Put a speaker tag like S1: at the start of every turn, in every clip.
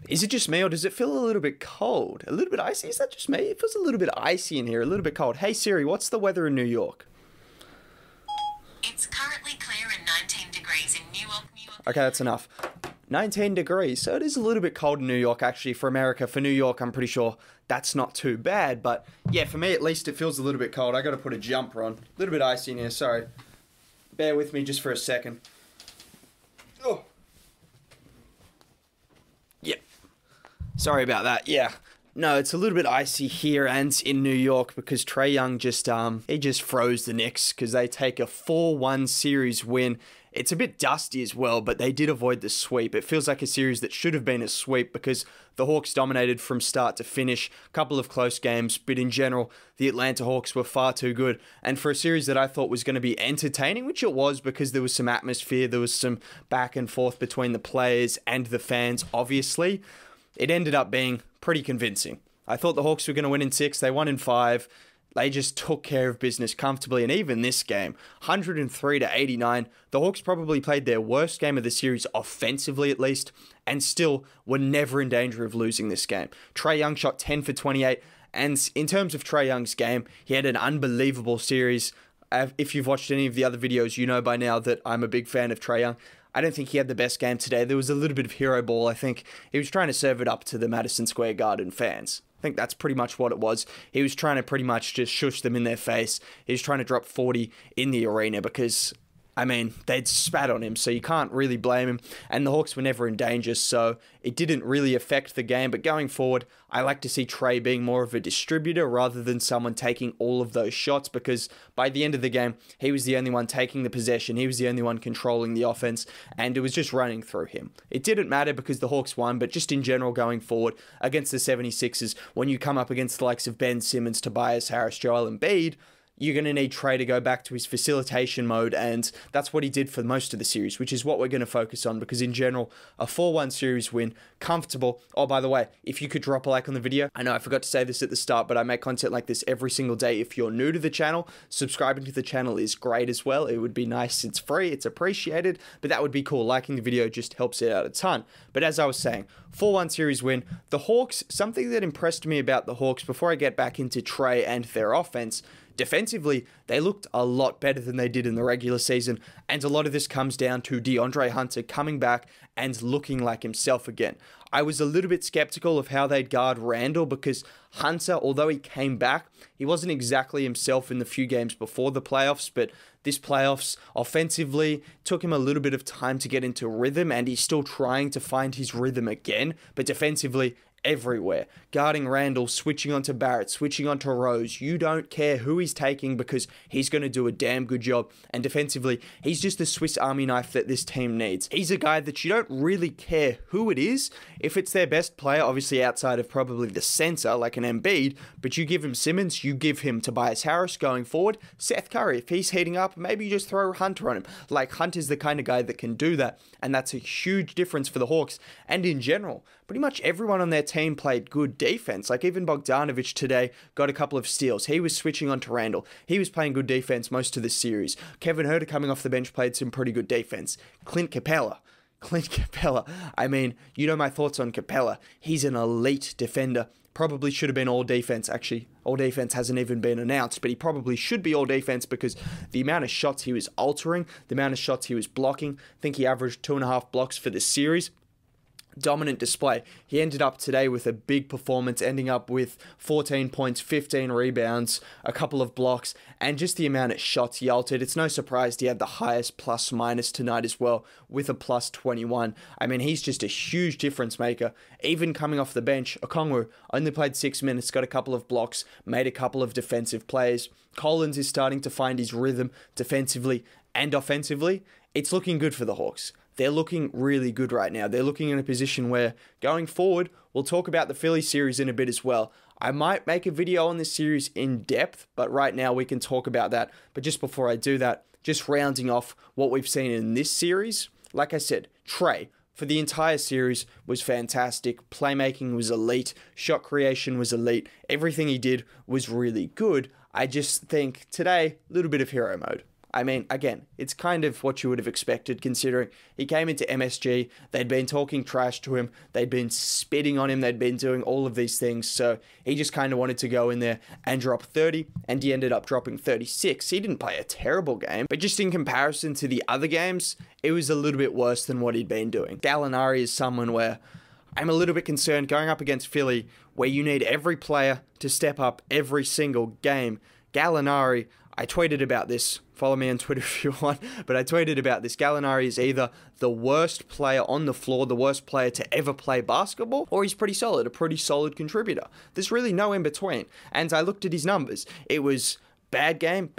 S1: Is it just me, or does it feel a little bit cold? A little bit icy? Is that just me? It feels a little bit icy in here, a little bit cold. Hey Siri, what's the weather in New York?
S2: It's currently clear and 19 degrees in Newark, New York.
S1: Okay, that's enough. 19 degrees, so it is a little bit cold in New York, actually, for America. For New York, I'm pretty sure that's not too bad, but yeah, for me at least, it feels a little bit cold. I gotta put a jumper on. A little bit icy in here, sorry. Bear with me just for a second. Oh. Yep. Sorry about that, yeah. No, it's a little bit icy here and in New York because Trae Young just froze the Knicks because they take a 4-1 series win. It's a bit dusty as well, but they did avoid the sweep. It feels like a series that should have been a sweep because the Hawks dominated from start to finish. A couple of close games, but in general, the Atlanta Hawks were far too good. And for a series that I thought was going to be entertaining, which it was because there was some atmosphere, there was some back and forth between the players and the fans, obviously, it ended up being pretty convincing. I thought the Hawks were going to win in 6. They won in 5. They just took care of business comfortably. And even this game, 103-89, the Hawks probably played their worst game of the series offensively at least, and still were never in danger of losing this game. Trae Young shot 10 for 28. And in terms of Trae Young's game, he had an unbelievable series. If you've watched any of the other videos, you know by now that I'm a big fan of Trae Young. I don't think he had the best game today. There was a little bit of hero ball. I think he was trying to serve it up to the Madison Square Garden fans. I think that's pretty much what it was. He was trying to pretty much just shush them in their face. He was trying to drop 40 in the arena because, I mean, they'd spat on him, so you can't really blame him. And the Hawks were never in danger, so it didn't really affect the game. But going forward, I like to see Trae being more of a distributor rather than someone taking all of those shots, because by the end of the game, he was the only one taking the possession. He was the only one controlling the offense, and it was just running through him. It didn't matter because the Hawks won, but just in general going forward against the 76ers, when you come up against the likes of Ben Simmons, Tobias Harris, Joel Embiid, you're going to need Trae to go back to his facilitation mode, and that's what he did for most of the series, which is what we're going to focus on, because in general, a 4-1 series win, comfortable. Oh, by the way, if you could drop a like on the video, I know I forgot to say this at the start, but I make content like this every single day. If you're new to the channel, subscribing to the channel is great as well. It would be nice. It's free. It's appreciated, but that would be cool. Liking the video just helps it out a ton. But as I was saying, 4-1 series win. The Hawks, something that impressed me about the Hawks before I get back into Trae and their offense, defensively, they looked a lot better than they did in the regular season, and a lot of this comes down to DeAndre Hunter coming back and looking like himself again. I was a little bit skeptical of how they'd guard Randall because Hunter, although he came back, he wasn't exactly himself in the few games before the playoffs, but this playoffs, offensively, took him a little bit of time to get into rhythm, and he's still trying to find his rhythm again, but defensively, everywhere. Guarding Randall, switching onto Barrett, switching onto Rose. You don't care who he's taking because he's going to do a damn good job. And defensively, he's just the Swiss Army knife that this team needs. He's a guy that you don't really care who it is. If it's their best player, obviously outside of probably the center, like an Embiid, but you give him Simmons, you give him Tobias Harris going forward, Seth Curry. If he's heating up, maybe you just throw Hunter on him. Like, Hunter's the kind of guy that can do that, and that's a huge difference for the Hawks. And in general, pretty much everyone on their team played good defense. Like, even Bogdanovic today got a couple of steals. He was switching on to Randall. He was playing good defense most of the series. Kevin Huerter coming off the bench played some pretty good defense. Clint Capella, I mean, you know my thoughts on Capella. He's an elite defender. Probably should have been all defense, actually. All defense hasn't even been announced, but he probably should be all defense because the amount of shots he was altering, the amount of shots he was blocking, I think he averaged 2.5 blocks for the series. Dominant display. He ended up today with a big performance, ending up with 14 points, 15 rebounds, a couple of blocks, and just the amount of shots he altered. It's no surprise he had the highest plus minus tonight as well with a plus 21. I mean, he's just a huge difference maker. Even coming off the bench, Okongwu only played 6 minutes, got a couple of blocks, made a couple of defensive plays. Collins is starting to find his rhythm defensively and offensively. It's looking good for the Hawks. They're looking really good right now. They're looking in a position where, going forward, we'll talk about the Philly series in a bit as well. I might make a video on this series in depth, but right now we can talk about that. But just before I do that, just rounding off what we've seen in this series, like I said, Trae, for the entire series, was fantastic. Playmaking was elite. Shot creation was elite. Everything he did was really good. I just think today, a little bit of hero mode. I mean, again, it's kind of what you would have expected considering he came into MSG, they'd been talking trash to him, they'd been spitting on him, they'd been doing all of these things, so he just kind of wanted to go in there and drop 30, and he ended up dropping 36. He didn't play a terrible game, but just in comparison to the other games, it was a little bit worse than what he'd been doing. Gallinari is someone where I'm a little bit concerned going up against Philly, where you need every player to step up every single game. Gallinari, I tweeted about this, follow me on Twitter if you want, but I tweeted about this. Gallinari is either the worst player on the floor, the worst player to ever play basketball, or he's pretty solid, a pretty solid contributor. There's really no in between. And I looked at his numbers. It was bad game,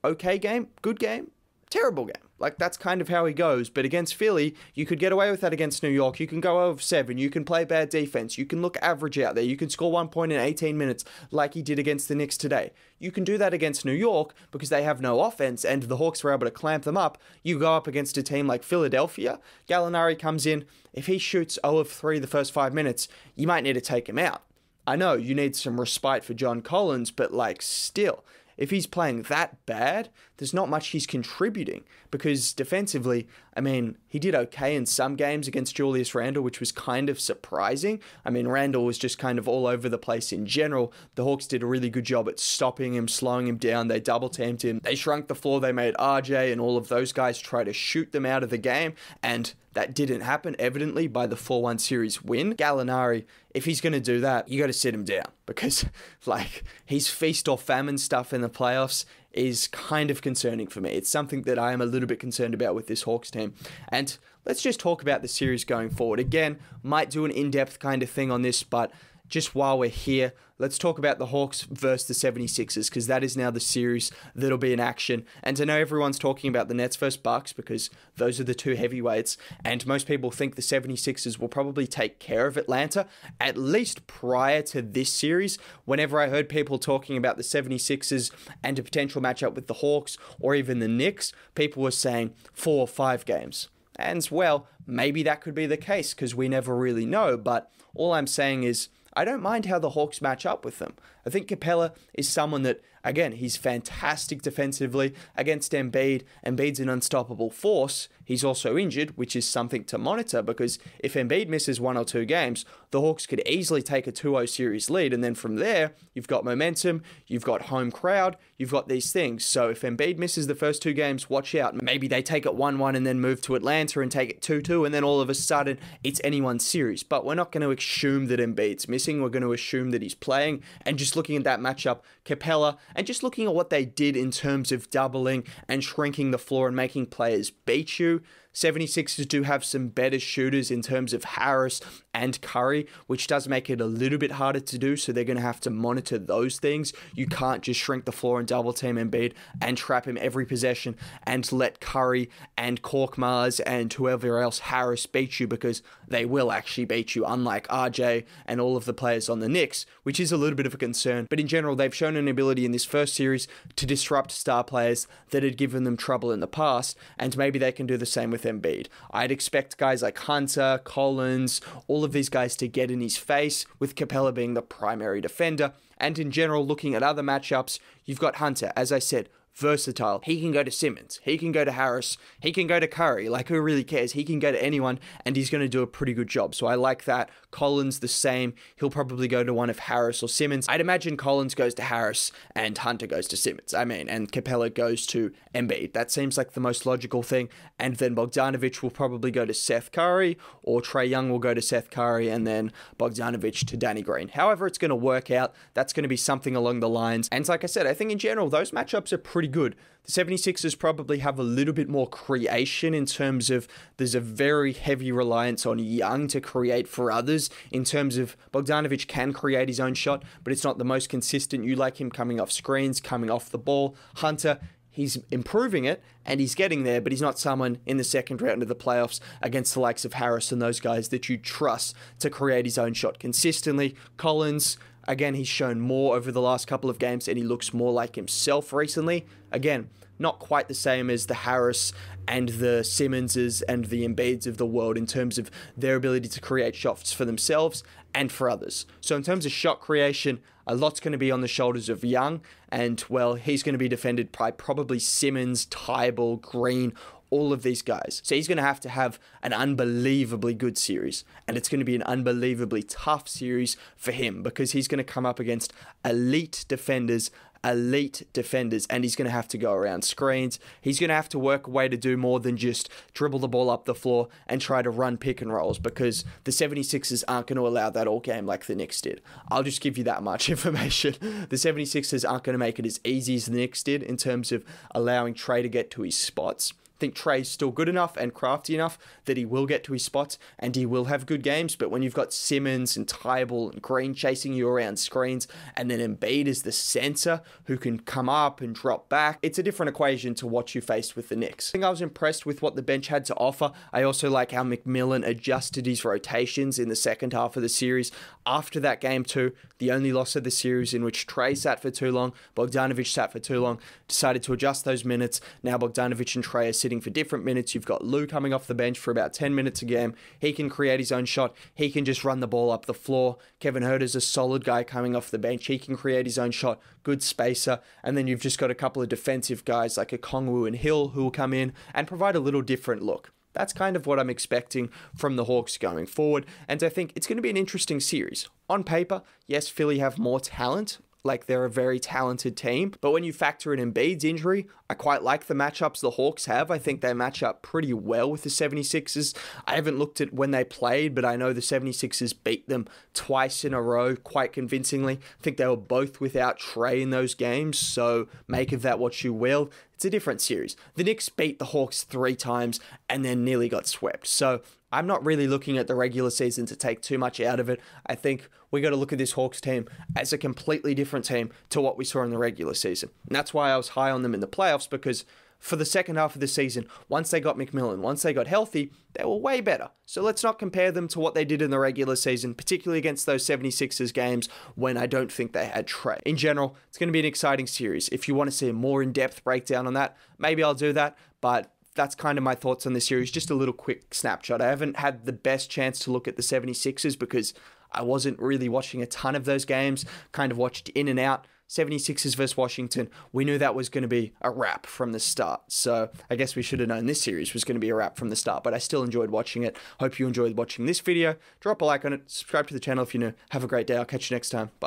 S1: okay game, good game, terrible game. Like, that's kind of how he goes. But against Philly, you could get away with that against New York. You can go over 7. You can play bad defense. You can look average out there. You can score 1 point in 18 minutes like he did against the Knicks today. You can do that against New York because they have no offense and the Hawks were able to clamp them up. You go up against a team like Philadelphia. Gallinari comes in. If he shoots 0 of 3 the first 5 minutes, you might need to take him out. I know you need some respite for John Collins, but like still, if he's playing that bad, there's not much he's contributing because defensively, I mean, he did okay in some games against Julius Randle, which was kind of surprising. I mean, Randle was just kind of all over the place in general. The Hawks did a really good job at stopping him, slowing him down. They double teamed him. They shrunk the floor. They made RJ and all of those guys try to shoot them out of the game, and that didn't happen, evidently, by the 4-1 series win. Gallinari, if he's going to do that, you got to sit him down because, like, his feast or famine stuff in the playoffs is kind of concerning for me. It's something that I am a little bit concerned about with this Hawks team. And let's just talk about the series going forward. Again, might do an in-depth kind of thing on this, but just while we're here, let's talk about the Hawks versus the 76ers, because that is now the series that'll be in action. And I know everyone's talking about the Nets versus Bucks because those are the two heavyweights, and most people think the 76ers will probably take care of Atlanta, at least prior to this series. Whenever I heard people talking about the 76ers and a potential matchup with the Hawks or even the Knicks, people were saying 4 or 5 games. And, well, maybe that could be the case because we never really know, but all I'm saying is I don't mind how the Hawks match up with them. I think Capella is someone that, again, he's fantastic defensively against Embiid. Embiid's an unstoppable force. He's also injured, which is something to monitor because if Embiid misses 1 or 2 games, the Hawks could easily take a 2-0 series lead. And then from there, you've got momentum, you've got home crowd, you've got these things. So if Embiid misses the first 2 games, watch out. Maybe they take it 1-1 and then move to Atlanta and take it 2-2, and then all of a sudden it's anyone's series. But we're not going to assume that Embiid's missing. We're going to assume that he's playing. And just looking at that matchup, Capella, and just looking at what they did in terms of doubling and shrinking the floor and making players beat you, 76ers do have some better shooters in terms of Harris and Curry, which does make it a little bit harder to do, so they're going to have to monitor those things. You can't just shrink the floor and double team Embiid and trap him every possession and let Curry and Korkmaz and whoever else, Harris, beat you, because they will actually beat you, unlike RJ and all of the players on the Knicks, which is a little bit of a concern. But in general, they've shown an ability in this first series to disrupt star players that had given them trouble in the past, and maybe they can do the same with Embiid. I'd expect guys like Hunter, Collins, all of these guys to get in his face, with Capella being the primary defender. And in general, looking at other matchups, you've got Hunter, as I said, versatile. He can go to Simmons. He can go to Harris. He can go to Curry. Like, who really cares? He can go to anyone, and he's going to do a pretty good job. So I like that. Collins, the same. He'll probably go to one of Harris or Simmons. I'd imagine Collins goes to Harris and Hunter goes to Simmons. And Capella goes to Embiid. That seems like the most logical thing. And then Bogdanovic will probably go to Seth Curry, or Trae Young will go to Seth Curry, and then Bogdanovic to Danny Green. However it's going to work out, that's going to be something along the lines. And like I said, I think in general, those matchups are pretty good. The 76ers probably have a little bit more creation in terms of there's a very heavy reliance on Young to create for others. In terms of Bogdanovic can create his own shot, but it's not the most consistent. You like him coming off screens, coming off the ball. Hunter, he's improving it and he's getting there, but he's not someone in the second round of the playoffs against the likes of Harris and those guys that you trust to create his own shot consistently. Collins, again, he's shown more over the last couple of games and he looks more like himself recently. Again, not quite the same as the Harris and the Simmonses and the Embiids of the world in terms of their ability to create shots for themselves and for others. So in terms of shot creation, a lot's going to be on the shoulders of Young, and, well, he's going to be defended by probably Simmons, Tybal, Green, all of these guys. So he's going to have an unbelievably good series, and it's going to be an unbelievably tough series for him because he's going to come up against elite defenders, and he's going to have to go around screens. He's going to have to work a way to do more than just dribble the ball up the floor and try to run pick and rolls, because the 76ers aren't going to allow that all game like the Knicks did. I'll just give you that much information. The 76ers aren't going to make it as easy as the Knicks did in terms of allowing Trae to get to his spots. I think Trae's still good enough and crafty enough that he will get to his spots and he will have good games. But when you've got Simmons and Tybal and Green chasing you around screens, and then Embiid is the center who can come up and drop back, it's a different equation to what you faced with the Knicks. I think I was impressed with what the bench had to offer. I also like how McMillan adjusted his rotations in the second half of the series. After that game too, the only loss of the series in which Trae sat for too long, Bogdanovic sat for too long, decided to adjust those minutes. Now Bogdanovic and Trae are sitting for different minutes. You've got Lou coming off the bench for about 10 minutes a game. He can create his own shot. He can just run the ball up the floor. Kevin Huerter's a solid guy coming off the bench. He can create his own shot. Good spacer. And then you've just got a couple of defensive guys like Okongwu and Hill who will come in and provide a little different look. That's kind of what I'm expecting from the Hawks going forward. And I think it's going to be an interesting series. On paper, yes, Philly have more talent. Like, they're a very talented team. But when you factor in Embiid's injury, I quite like the matchups the Hawks have. I think they match up pretty well with the 76ers. I haven't looked at when they played, but I know the 76ers beat them twice in a row quite convincingly. I think they were both without Trae in those games, so make of that what you will. It's a different series. The Knicks beat the Hawks 3 times and then nearly got swept. So I'm not really looking at the regular season to take too much out of it. I think we got to look at this Hawks team as a completely different team to what we saw in the regular season. And that's why I was high on them in the playoffs, because for the second half of the season, once they got McMillan, once they got healthy, they were way better. So let's not compare them to what they did in the regular season, particularly against those 76ers games when I don't think they had Trae. In general, it's going to be an exciting series. If you want to see a more in-depth breakdown on that, maybe I'll do that, but that's kind of my thoughts on the series. Just a little quick snapshot. I haven't had the best chance to look at the 76ers because I wasn't really watching a ton of those games, kind of watched in and out. 76ers versus Washington, we knew that was going to be a wrap from the start. So I guess we should have known this series was going to be a wrap from the start, but I still enjoyed watching it. Hope you enjoyed watching this video. Drop a like on it, subscribe to the channel if you're new. Have a great day. I'll catch you next time. Bye.